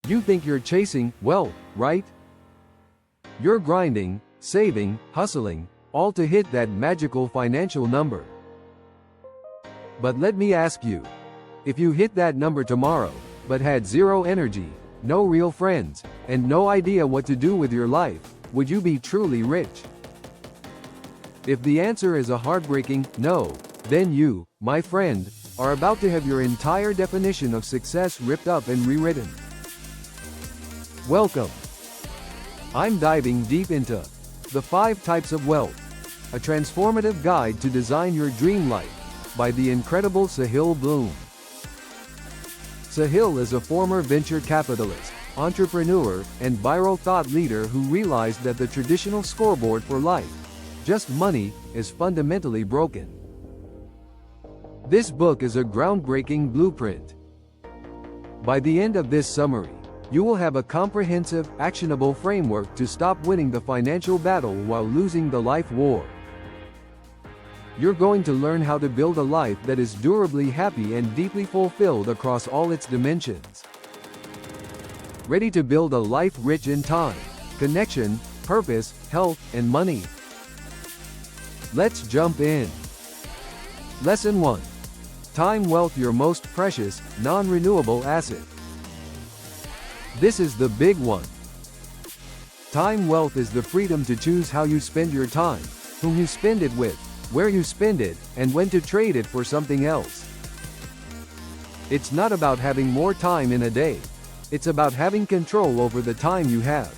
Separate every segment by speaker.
Speaker 1: You think you're chasing wealth, right? You're grinding, saving, hustling, all to hit that magical financial number. But let me ask you, if you hit that number tomorrow, but had zero energy, no real friends, and no idea what to do with your life, would you be truly rich? If the answer is a heartbreaking no, then you, my friend, are about to have your entire definition of success ripped up and rewritten. Welcome. I'm diving deep into the 5 Types of Wealth, a transformative guide to design your dream life, by the incredible Sahil Bloom. Sahil is a former venture capitalist, entrepreneur, and viral thought leader who realized that the traditional scoreboard for life, just money, is fundamentally broken. This book is a groundbreaking blueprint. By the end of this summary, you will have a comprehensive, actionable framework to stop winning the financial battle while losing the life war. You're going to learn how to build a life that is durably happy and deeply fulfilled across all its dimensions. Ready to build a life rich in time, connection, purpose, health, and money? Let's jump in. Lesson 1. Time wealth, your most precious, non-renewable asset. This is the big one. Time wealth is the freedom to choose how you spend your time, whom you spend it with, where you spend it, and when to trade it for something else. It's not about having more time in a day. It's about having control over the time you have.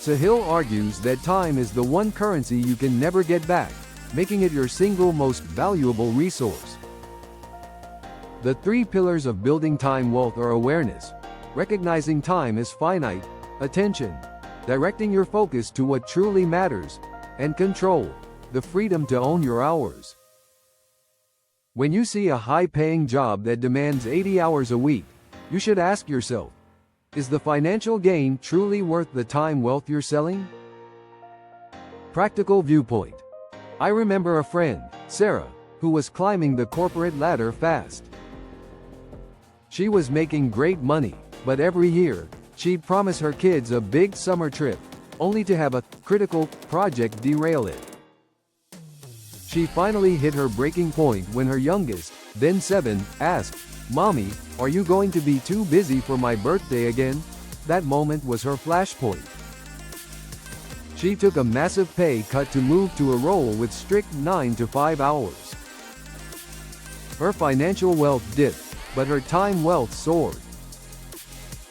Speaker 1: Sahil argues that time is the one currency you can never get back, making it your single most valuable resource. The 3 pillars of building time wealth are awareness, recognizing time is finite, attention, directing your focus to what truly matters, and control, the freedom to own your hours. When you see a high-paying job that demands 80 hours a week, you should ask yourself, is the financial gain truly worth the time wealth you're selling? Practical viewpoint. I remember a friend, Sarah, who was climbing the corporate ladder fast. She was making great money, but every year, she'd promise her kids a big summer trip, only to have a critical project derail it. She finally hit her breaking point when her youngest, then 7, asked, "Mommy, are you going to be too busy for my birthday again?" That moment was her flashpoint. She took a massive pay cut to move to a role with strict 9 to 5 hours. Her financial wealth dipped, but her time wealth soared.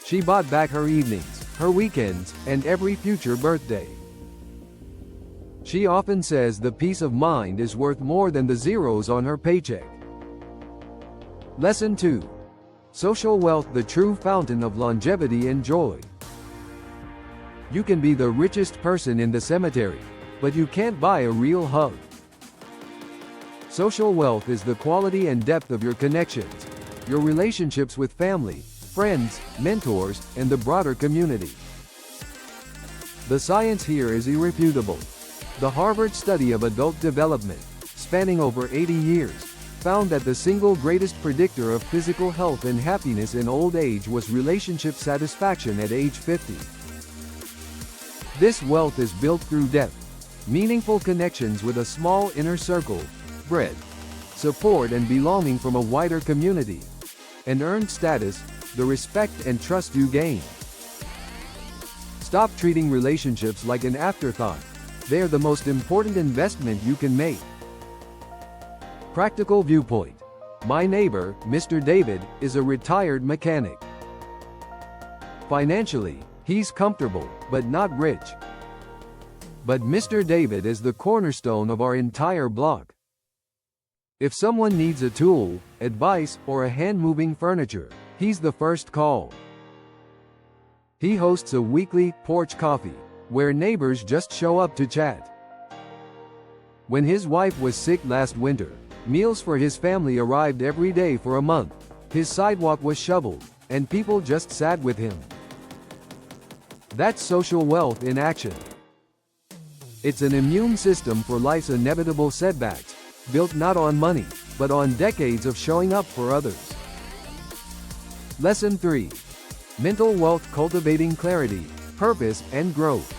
Speaker 1: She bought back her evenings, her weekends, and every future birthday. She often says the peace of mind is worth more than the zeros on her paycheck. Lesson 2. Social wealth, the true fountain of longevity and joy. You can be the richest person in the cemetery, but you can't buy a real hug. Social wealth is the quality and depth of your connections, your relationships with family, friends, mentors, and the broader community. The science here is irrefutable. The Harvard study of adult development, spanning over 80 years, found that the single greatest predictor of physical health and happiness in old age was relationship satisfaction at age 50. This wealth is built through depth, meaningful connections with a small inner circle, breadth, support and belonging from a wider community, and earned status, the respect and trust you gain. Stop treating relationships like an afterthought. They are the most important investment you can make. Practical viewpoint. My neighbor, Mr. David, is a retired mechanic. Financially, he's comfortable, but not rich. But Mr. David is the cornerstone of our entire block. If someone needs a tool, advice, or a hand-moving furniture, he's the first call. He hosts a weekly porch coffee, where neighbors just show up to chat. When his wife was sick last winter, meals for his family arrived every day for a month. His sidewalk was shoveled, and people just sat with him. That's social wealth in action. It's an immune system for life's inevitable setbacks, built not on money, but on decades of showing up for others. Lesson 3. Mental wealth: cultivating clarity, purpose, and growth.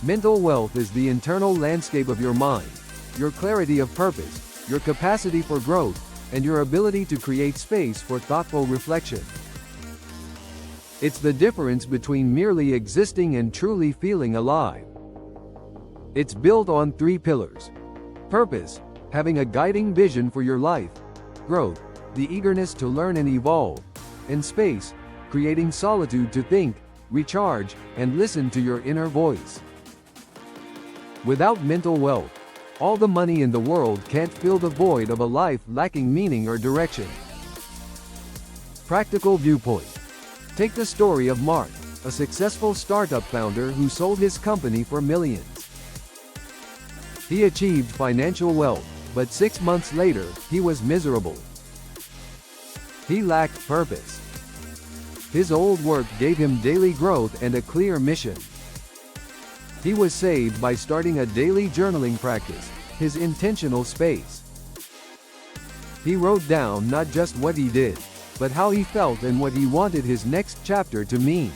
Speaker 1: Mental wealth is the internal landscape of your mind, your clarity of purpose, your capacity for growth, and your ability to create space for thoughtful reflection. It's the difference between merely existing and truly feeling alive. It's built on three pillars: purpose, having a guiding vision for your life; growth, the eagerness to learn and evolve; and space, creating solitude to think, recharge, and listen to your inner voice. Without mental wealth, all the money in the world can't fill the void of a life lacking meaning or direction. Practical viewpoint. Take the story of Mark, a successful startup founder who sold his company for millions. He achieved financial wealth, but 6 months later, he was miserable. He lacked purpose. His old work gave him daily growth and a clear mission. He was saved by starting a daily journaling practice, his intentional space. He wrote down not just what he did, but how he felt and what he wanted his next chapter to mean.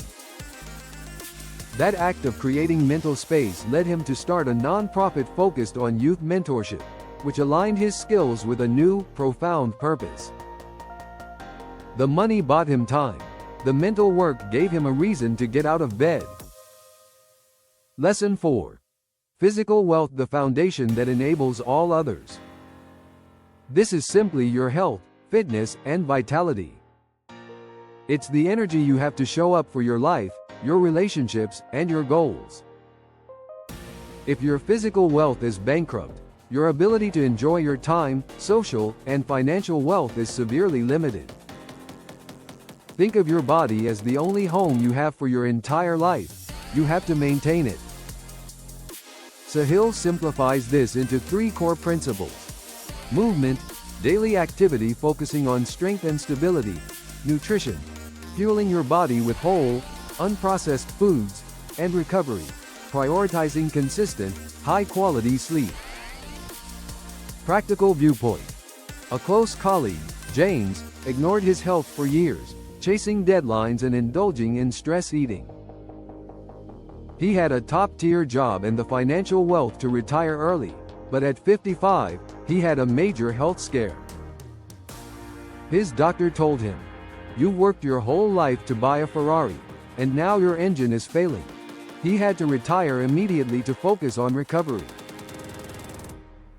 Speaker 1: That act of creating mental space led him to start a non-profit focused on youth mentorship, which aligned his skills with a new, profound purpose. The money bought him time. The mental work gave him a reason to get out of bed. Lesson 4. Physical wealth: the foundation that enables all others. This is simply your health, fitness, and vitality. It's the energy you have to show up for your life, your relationships, and your goals. If your physical wealth is bankrupt, your ability to enjoy your time, social, and financial wealth is severely limited. Think of your body as the only home you have for your entire life. You have to maintain it. Sahil simplifies this into 3 core principles: movement, daily activity focusing on strength and stability; nutrition, fueling your body with whole, unprocessed foods; and recovery, prioritizing consistent, high-quality sleep. Practical viewpoint. A close colleague, James, ignored his health for years, chasing deadlines and indulging in stress eating. He had a top-tier job and the financial wealth to retire early, but at 55, he had a major health scare. His doctor told him, "You worked your whole life to buy a Ferrari, and now your engine is failing." He had to retire immediately to focus on recovery.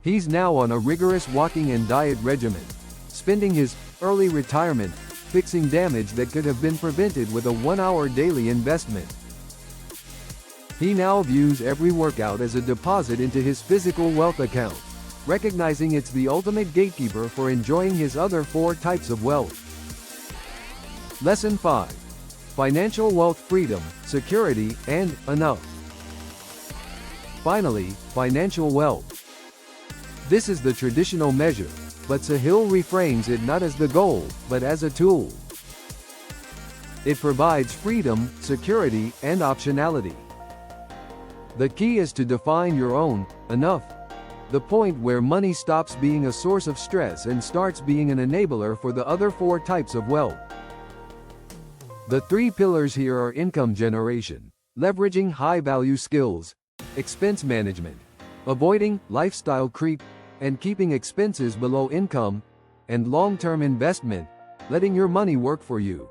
Speaker 1: He's now on a rigorous walking and diet regimen, spending his early retirement fixing damage that could have been prevented with a 1-hour daily investment. He now views every workout as a deposit into his physical wealth account, recognizing it's the ultimate gatekeeper for enjoying his other 4 types of wealth. Lesson 5. Financial wealth: freedom, security, and enough. Finally, financial wealth. This is the traditional measure, but Sahil reframes it not as the goal, but as a tool. It provides freedom, security, and optionality. The key is to define your own enough, the point where money stops being a source of stress and starts being an enabler for the other 4 types of wealth. The 3 pillars here are income generation, leveraging high-value skills; expense management, avoiding lifestyle creep and keeping expenses below income; and long-term investment, letting your money work for you.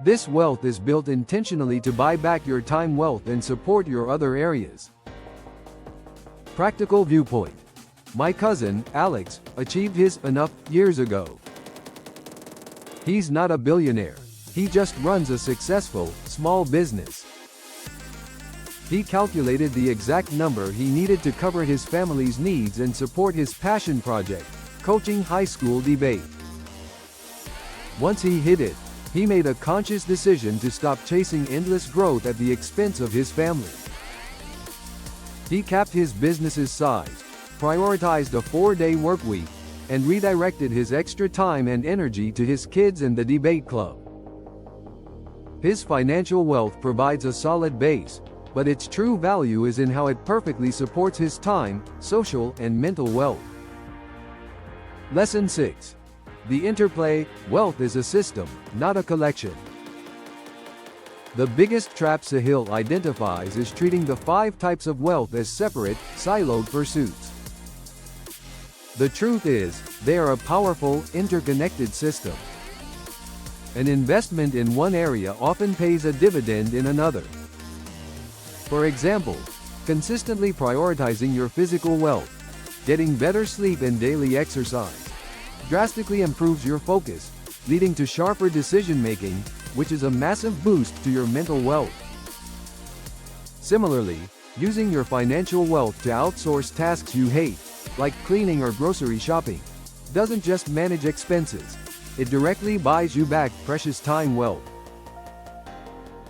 Speaker 1: This wealth is built intentionally to buy back your time wealth and support your other areas. Practical viewpoint. My cousin, Alex, achieved his enough years ago. He's not a billionaire. He just runs a successful, small business. He calculated the exact number he needed to cover his family's needs and support his passion project, coaching high school debate. Once he hit it, he made a conscious decision to stop chasing endless growth at the expense of his family. He capped his business's size, prioritized a 4-day workweek, and redirected his extra time and energy to his kids and the debate club. His financial wealth provides a solid base, but its true value is in how it perfectly supports his time, social, and mental wealth. Lesson 6. The interplay, wealth is a system, not a collection. The biggest trap Sahil identifies is treating the 5 types of wealth as separate, siloed pursuits. The truth is, they are a powerful, interconnected system. An investment in one area often pays a dividend in another. For example, consistently prioritizing your physical wealth, getting better sleep and daily exercise, drastically improves your focus, leading to sharper decision-making, which is a massive boost to your mental wealth. Similarly, using your financial wealth to outsource tasks you hate, like cleaning or grocery shopping, doesn't just manage expenses, it directly buys you back precious time wealth.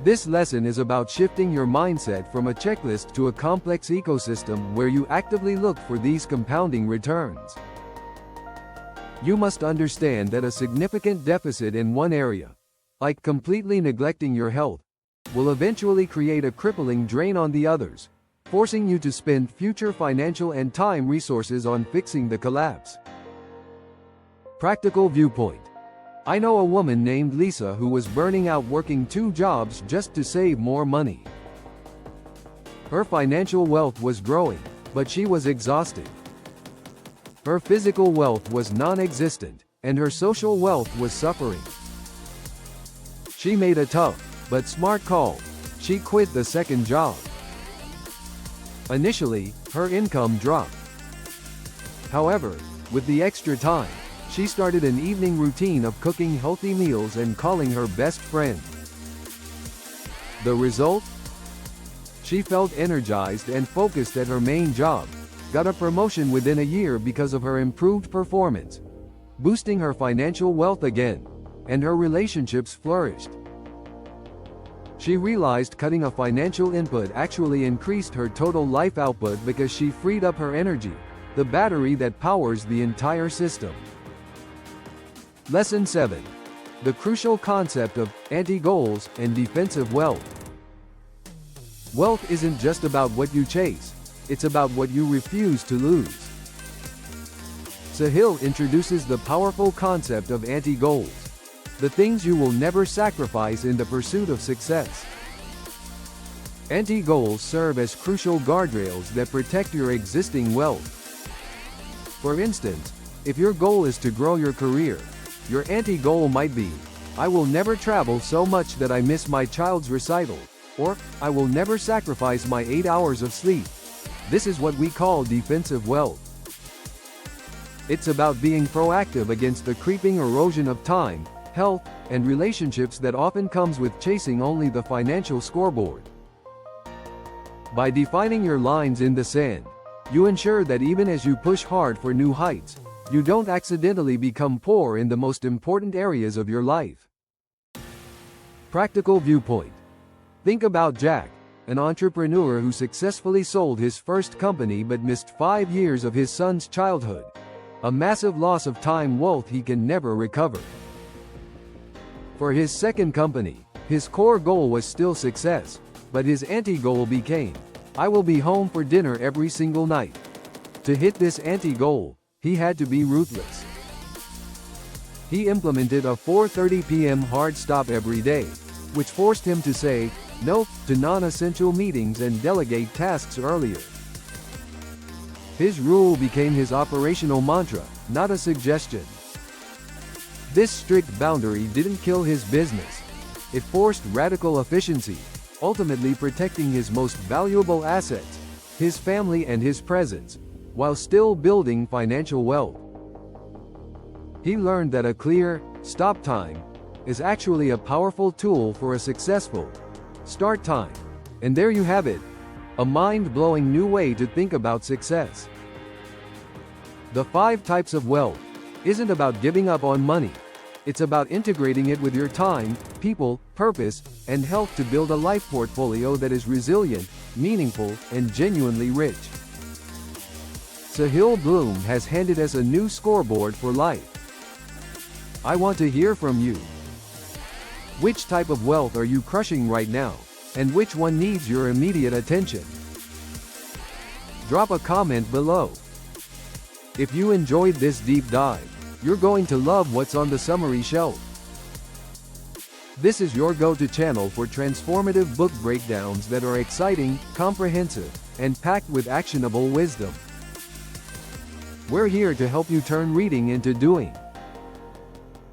Speaker 1: This lesson is about shifting your mindset from a checklist to a complex ecosystem where you actively look for these compounding returns. You must understand that a significant deficit in one area, like completely neglecting your health, will eventually create a crippling drain on the others, forcing you to spend future financial and time resources on fixing the collapse. Practical viewpoint. I know a woman named Lisa who was burning out working 2 jobs just to save more money. Her financial wealth was growing, but she was exhausted. Her physical wealth was non-existent, and her social wealth was suffering. She made a tough, but smart call. She quit the second job. Initially, her income dropped. However, with the extra time, she started an evening routine of cooking healthy meals and calling her best friend. The result? She felt energized and focused at her main job, got a promotion within a year because of her improved performance, boosting her financial wealth again, and her relationships flourished. She realized cutting a financial input actually increased her total life output because she freed up her energy, the battery that powers the entire system. Lesson 7. The crucial concept of anti-goals and defensive wealth. Wealth isn't just about what you chase, it's about what you refuse to lose. Sahil introduces the powerful concept of anti-goals, the things you will never sacrifice in the pursuit of success. Anti-goals serve as crucial guardrails that protect your existing wealth. For instance, if your goal is to grow your career, your anti-goal might be, I will never travel so much that I miss my child's recital, or, I will never sacrifice my 8 hours of sleep. This is what we call defensive wealth. It's about being proactive against the creeping erosion of time, health, and relationships that often comes with chasing only the financial scoreboard. By defining your lines in the sand, you ensure that even as you push hard for new heights, you don't accidentally become poor in the most important areas of your life. Practical viewpoint. Think about Jack, an entrepreneur who successfully sold his first company but missed 5 years of his son's childhood. A massive loss of time wealth he can never recover. For his second company, his core goal was still success, but his anti-goal became, I will be home for dinner every single night. To hit this anti-goal, he had to be ruthless. He implemented a 4:30 p.m. hard stop every day, which forced him to say no to non-essential meetings and delegate tasks earlier. His rule became his operational mantra, not a suggestion. This strict boundary didn't kill his business. It forced radical efficiency, ultimately protecting his most valuable assets, his family and his presence, while still building financial wealth. He learned that a clear stop time is actually a powerful tool for a successful start time. And there you have it, a mind-blowing new way to think about success. The 5 types of wealth isn't about giving up on money. It's about integrating it with your time, people, purpose, and health to build a life portfolio that is resilient, meaningful, and genuinely rich. Sahil Bloom has handed us a new scoreboard for life. I want to hear from you. Which type of wealth are you crushing right now, and which one needs your immediate attention? Drop a comment below. If you enjoyed this deep dive, You're going to love what's on the summary shelf. This is your go-to channel for transformative book breakdowns that are exciting, comprehensive, and packed with actionable wisdom. We're here to help you turn reading into doing.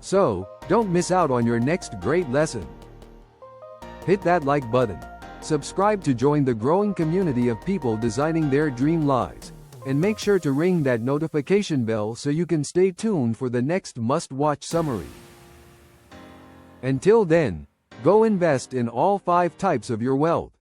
Speaker 1: So, don't miss out on your next great lesson. Hit that like button. Subscribe to join the growing community of people designing their dream lives. And make sure to ring that notification bell so you can stay tuned for the next must-watch summary. Until then, go invest in all 5 types of your wealth.